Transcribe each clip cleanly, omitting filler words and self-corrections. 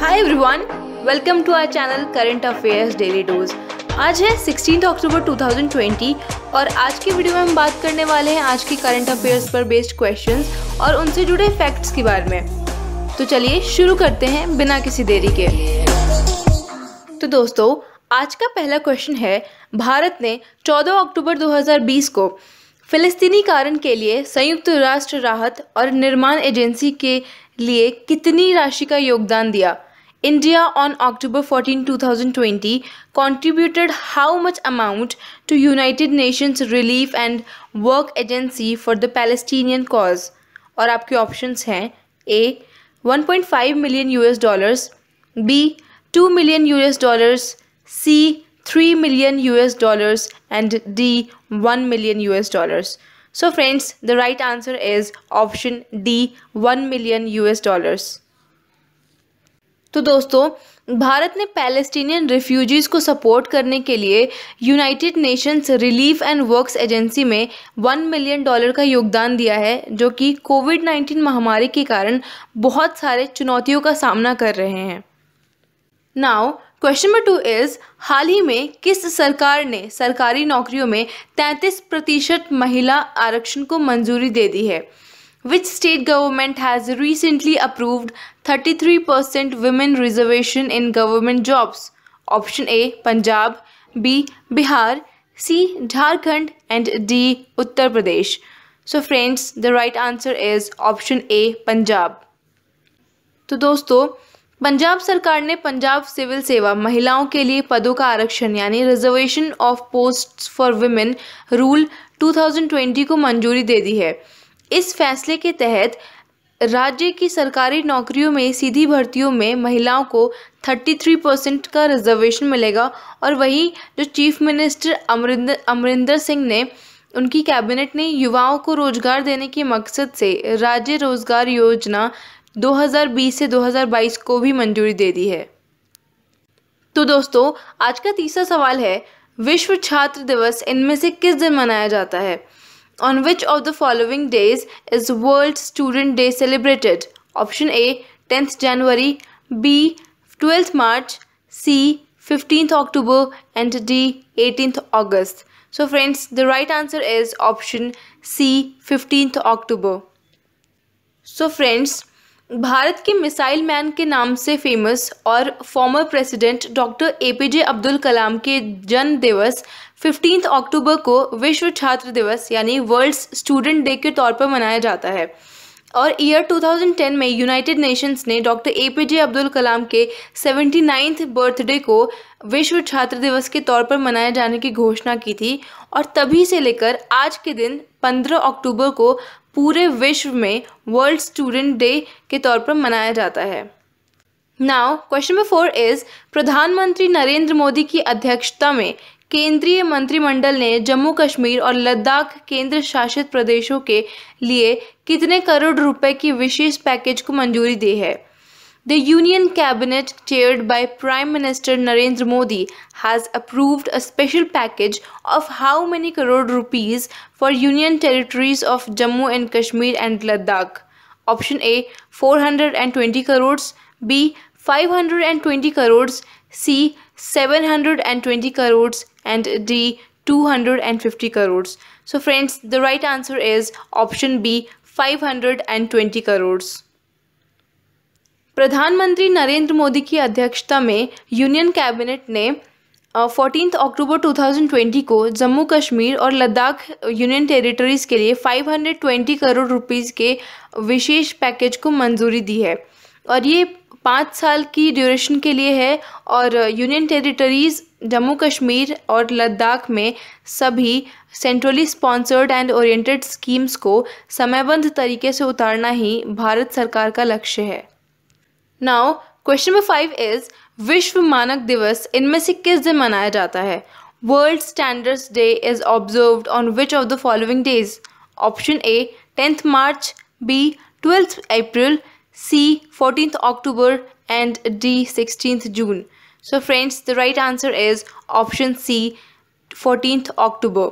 Hi everyone, welcome to our channel current affairs daily dose. आज है 16 अक्टूबर 2020 और आज की वीडियो में हम बात करने वाले हैं आज की करंट अफेयर्स पर बेस्ड क्वेश्चंस और उनसे जुड़े फैक्ट्स के बारे में। तो चलिए शुरू करते हैं बिना किसी देरी के। तो दोस्तों, आज का पहला क्वेश्चन है, भारत ने 14 अक्टूबर 2020 को फिलिस्तीनी कारण के लिए संयुक्त राष्ट्र राहत और निर्माण एजेंसी के लिए कितनी राशि का योगदान दिया? India on October 14, 2020 contributed how much amount to United Nations Relief and Work Agency for the Palestinian cause? और आपके ऑप्शंस हैं A 1.5 million US dollars, B 2 million US dollars, C 3 million US dollars and D 1 million US dollars. So friends, the right answer is option D 1 million US dollars. तो दोस्तों, भारत ने Palestinian refugees को support करने के लिए United Nations relief and works agency में $1 million का योगदान दिया है, जो कि कोविड-19 महामारी के कारण बहुत सारे चुनौतियों का सामना कर रहे हैं। नाउ क्वेश्चन नंबर 2 इज़, हाल ही में किस सरकार ने सरकारी नौकरियों में 33% महिला आरक्षण को मंजूरी दे दी है? Which state government has recently approved 33% women reservation in government jobs? Option A Punjab, B Bihar, C Jharkhand and D Uttar Pradesh. So friends, the right answer is option A Punjab. तो दोस्तों, पंजाब सरकार ने Punjab civil सेवा महिलाओं के लिए पदों का आरक्षण यानी reservation of posts for women rule 2020 को मंजूरी दे दी है। इस फैसले के तहत राज्य की सरकारी नौकरियों में सीधी भर्तियों में महिलाओं को 33% का रिजर्वेशन मिलेगा और वही जो चीफ मिनिस्टर अमरिंदर सिंह ने उनकी कैबिनेट ने युवाओं को रोजगार देने के मकसद से राज्य रोजगार योजना 2020 से 2022 को भी मंजूरी दे दी है। तो दोस्तों, आज का तीसरा सवाल है, विश्व छात्र दिवस इनमें से किस दिन मनाया जाता है? On which of the following days is World Student Day celebrated? Option A 10th January, B 12th March, C 15th October and D 18th August. So friends, the right answer is option C 15th October. So friends, Bharat के missile man के नाम से famous और former president doctor APJ Abdul Kalam के जन्म दिवस 15 अक्टूबर को विश्व छात्र दिवस यानी वर्ल्ड स्टूडेंट डे के तौर पर मनाया जाता है और ईयर 2010 में यूनाइटेड नेशंस ने डॉक्टर APJ अब्दुल कलाम के 79th बर्थडे को विश्व छात्र दिवस के तौर पर मनाए जाने की घोषणा की थी और तभी से लेकर आज के दिन 15 अक्टूबर को पूरे विश्व में वर्ल्ड स्टूडेंट डे के तौर पर मनाया जाता है। नाउ क्वेश्चन नंबर 4 इज़, प्रधानमंत्री नरेंद्र मोदी की अध्यक्षता में केंद्रीय मंत्रिमंडल ने जम्मू कश्मीर और लद्दाख केंद्र शासित प्रदेशों के लिए कितने करोड़ रुपए की विशेष पैकेज को मंजूरी दी है? The Union Cabinet, chaired by Prime Minister Narendra Modi, has approved a special package of how many crore rupees for Union territories of Jammu and Kashmir and Ladakh? Option A 420 crores, B 520 crores, C 720 crores and D 250 crores. So friends, the right answer is option B 520 crores. प्रधानमंत्री नरेंद्र मोदी की अध्यक्षता में union cabinet ने 14 अक्टूबर 2020 को जम्मू कश्मीर और Ladakh union territories के लिए 520 crore rupees के विशेष पैकेज को मंजूरी दी है और ये 5 साल की ड्यूरेशन के लिए है और यूनियन टेरिटरीज़ जम्मू कश्मीर और लद्दाख में सभी centrally sponsored and oriented schemes को समयबद्ध तरीके से उतारना ही भारत सरकार का लक्ष्य है। नाउ क्वेश्चन नंबर 5 इज़, विश्व मानक दिवस इनमें से किस दिन मनाया जाता है? World standards day is observed on which of the following days? Option A 10th March, B 12th April, C 14th October and D 16th June. So friends, the right answer is option C 14th October.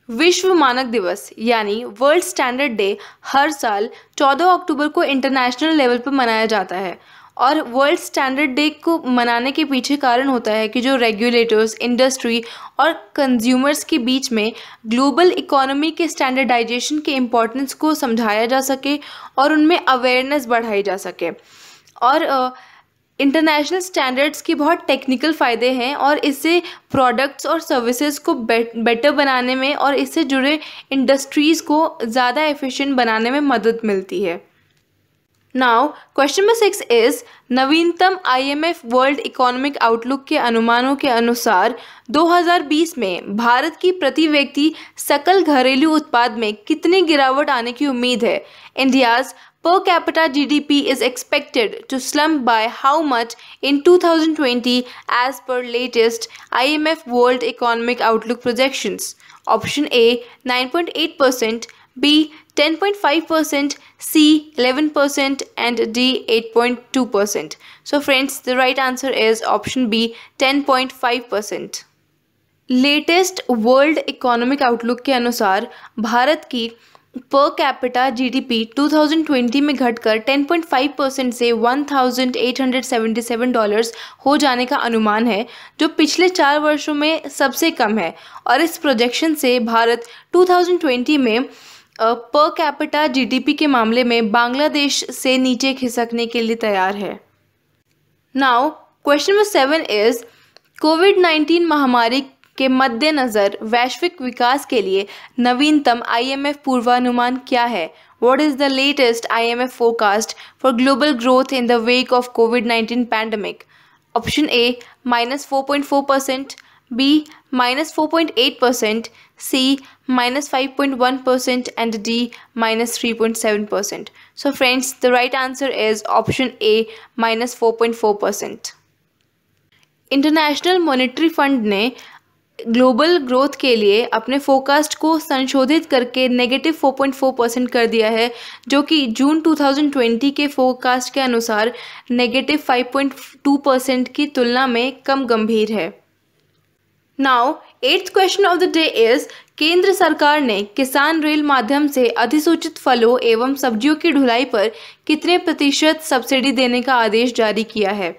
विश्व मानक दिवस यानी world standard day हर साल 14 अक्टूबर को international level पर मनाया जाता है। और वर्ल्ड स्टैंडर्ड डे को मनाने के पीछे कारण होता है कि जो रेगुलेटर्स, इंडस्ट्री और कंज्यूमर्स के बीच में ग्लोबल इकोनॉमी के स्टैंडर्डाइजेशन के इम्पोर्टेंस को समझाया जा सके और उनमें अवेयरनेस बढ़ाई जा सके। और इंटरनेशनल स्टैंडर्ड्स के बहुत टेक्निकल फ़ायदे हैं और इससे प्रोडक्ट्स और सर्विसेज को बेटर बनाने में और इससे जुड़े इंडस्ट्रीज़ को ज़्यादा एफिशिएंट बनाने में मदद मिलती है। नाउ क्वेश्चन नंबर 6 इज नवीनतम IMF वर्ल्ड इकोनॉमिक आउटलुक के अनुमानों के अनुसार 2020 में भारत की प्रति व्यक्ति सकल घरेलू उत्पाद में कितनी गिरावट आने की उम्मीद है? India's per capita GDP is expected to slump by how much in 2020 as per latest IMF World Economic Outlook projections? Option A 9.8%, B 10.5%, C 11% and D 8.2%. So friends, the right answer is option B 10.5%. Latest world economic outlook के अनुसार भारत की per capita GDP 2020 में घटकर 10.5% से $1,877 हो जाने का अनुमान है, जो पिछले 4 वर्षों में सबसे कम है। और इस प्रोजेक्शन से भारत 2020 में पर कैपिटा GDP के मामले में बांग्लादेश से नीचे खिसकने के लिए तैयार है। नाउ क्वेश्चन नंबर 7 इज कोविड-19 महामारी के मद्देनज़र वैश्विक विकास के लिए नवीनतम IMF पूर्वानुमान क्या है? What is the latest IMF forecast for global growth in the wake of COVID-19 pandemic? Option A -4.4%, B -4.8%, C -5.1% and D -3.7%. So friends, the right answer is option A -4.4%. International monetary fund ने global growth के लिए अपने forecast को संशोधित करके -4.4% कर दिया है, जो कि जून 2020 के फोरकास्ट के अनुसार -5.2% की तुलना में कम गंभीर है। Now 8th question of the day is केंद्र सरकार ने किसान रेल माध्यम से अधिसूचित फलों एवं सब्जियों की ढुलाई पर कितने प्रतिशत सब्सिडी देने का आदेश जारी किया है?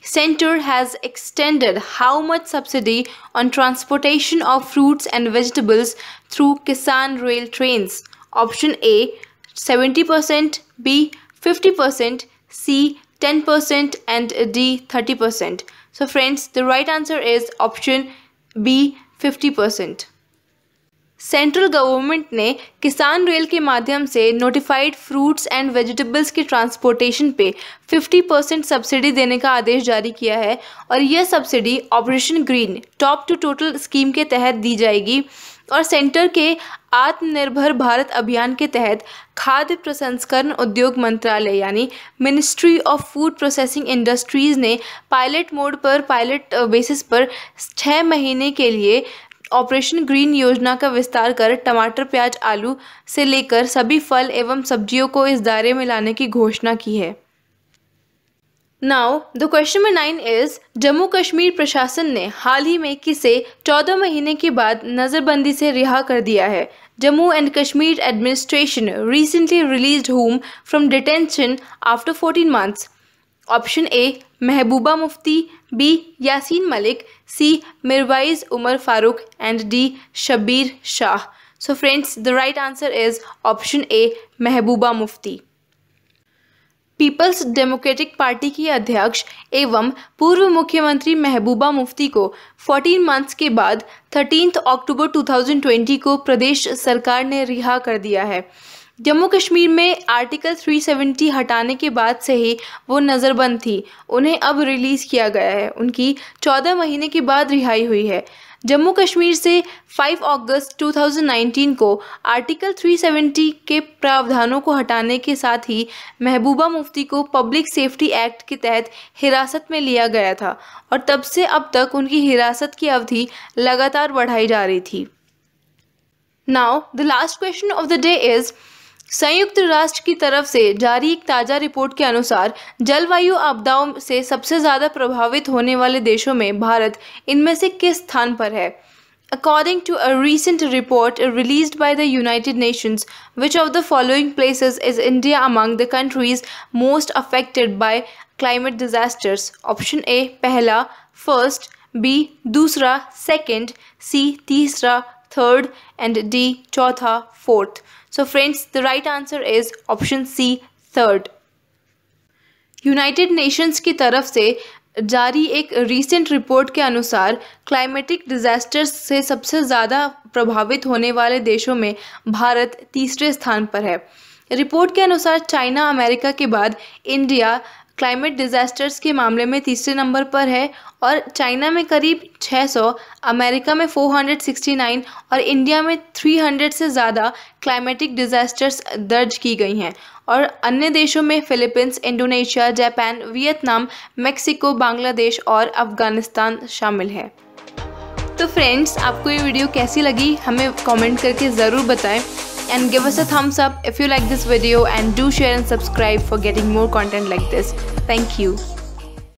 Center has extended how much subsidy on transportation of fruits and vegetables through Kisan Rail trains? Option A 70%, B 50%, C 10% and D 30%. So friends, the right answer is option B 50%. Central government ने किसान rail के माध्यम से notified fruits and vegetables के transportation पे 50% subsidy देने का आदेश जारी किया है और यह subsidy operation green top to total scheme के तहत दी जाएगी। और सेंटर के आत्मनिर्भर भारत अभियान के तहत खाद्य प्रसंस्करण उद्योग मंत्रालय यानी ministry of food processing industries ने पायलट बेसिस पर 6 महीने के लिए ऑपरेशन ग्रीन योजना का विस्तार कर टमाटर, प्याज, आलू से लेकर सभी फल एवं सब्जियों को इस दायरे में लाने की घोषणा की है। Now the question number 9 is Jammu Kashmir प्रशासन ने हाल ही में किसे 14 महीने के बाद नज़रबंदी से रिहा कर दिया है? Jammu and Kashmir administration recently released whom from detention after 14 months? Option A Mehbooba Mufti, B Yasin Malik, C Mirwaiz Umar Farooq and D Shabbir Shah. So friends, the right answer is option A Mehbooba Mufti. Peoples Democratic Party की अध्यक्ष एवं पूर्व मुख्यमंत्री महबूबा मुफ्ती को 14 months के बाद 13 अक्टूबर 2020 को प्रदेश सरकार ने रिहा कर दिया है। जम्मू कश्मीर में आर्टिकल 370 हटाने के बाद से ही वो नज़रबंद थी, उन्हें अब रिलीज़ किया गया है। उनकी 14 महीने के बाद रिहाई हुई है। जम्मू कश्मीर से 5 अगस्त 2019 को आर्टिकल 370 के प्रावधानों को हटाने के साथ ही महबूबा मुफ्ती को पब्लिक सेफ्टी एक्ट के तहत हिरासत में लिया गया था और तब से अब तक उनकी हिरासत की अवधि लगातार बढ़ाई जा रही थी। Now the last question of the day is संयुक्त राष्ट्र की तरफ से जारी एक ताज़ा रिपोर्ट के अनुसार जलवायु आपदाओं से सबसे ज़्यादा प्रभावित होने वाले देशों में भारत इनमें से किस स्थान पर है? According to a recent report released by the United Nations, which of the following places is India among the countries most affected by climate disasters? Option A पहला, first, B दूसरा, second, C तीसरा, third, and D चौथा, fourth. So friends, the right answer is option C, third. United Nations की तरफ से जारी एक recent report के अनुसार क्लाइमेटिक डिज़ास्टर्स से सबसे ज़्यादा प्रभावित होने वाले देशों में भारत तीसरे स्थान पर है। रिपोर्ट के अनुसार चाइना अमेरिका के बाद इंडिया क्लाइमेट डिज़ास्टर्स के मामले में तीसरे नंबर पर है और चाइना में करीब 600, अमेरिका में 469 और इंडिया में 300 से ज़्यादा क्लाइमेटिक डिज़ास्टर्स दर्ज की गई हैं और अन्य देशों में Philippines, Indonesia, Japan, Vietnam, Mexico, Bangladesh और अफ़गानिस्तान शामिल है। तो फ्रेंड्स, आपको ये वीडियो कैसी लगी हमें कमेंट करके ज़रूर बताएं and give us a thumbs up if you like this video and do share and subscribe for getting more content like this. Thank you.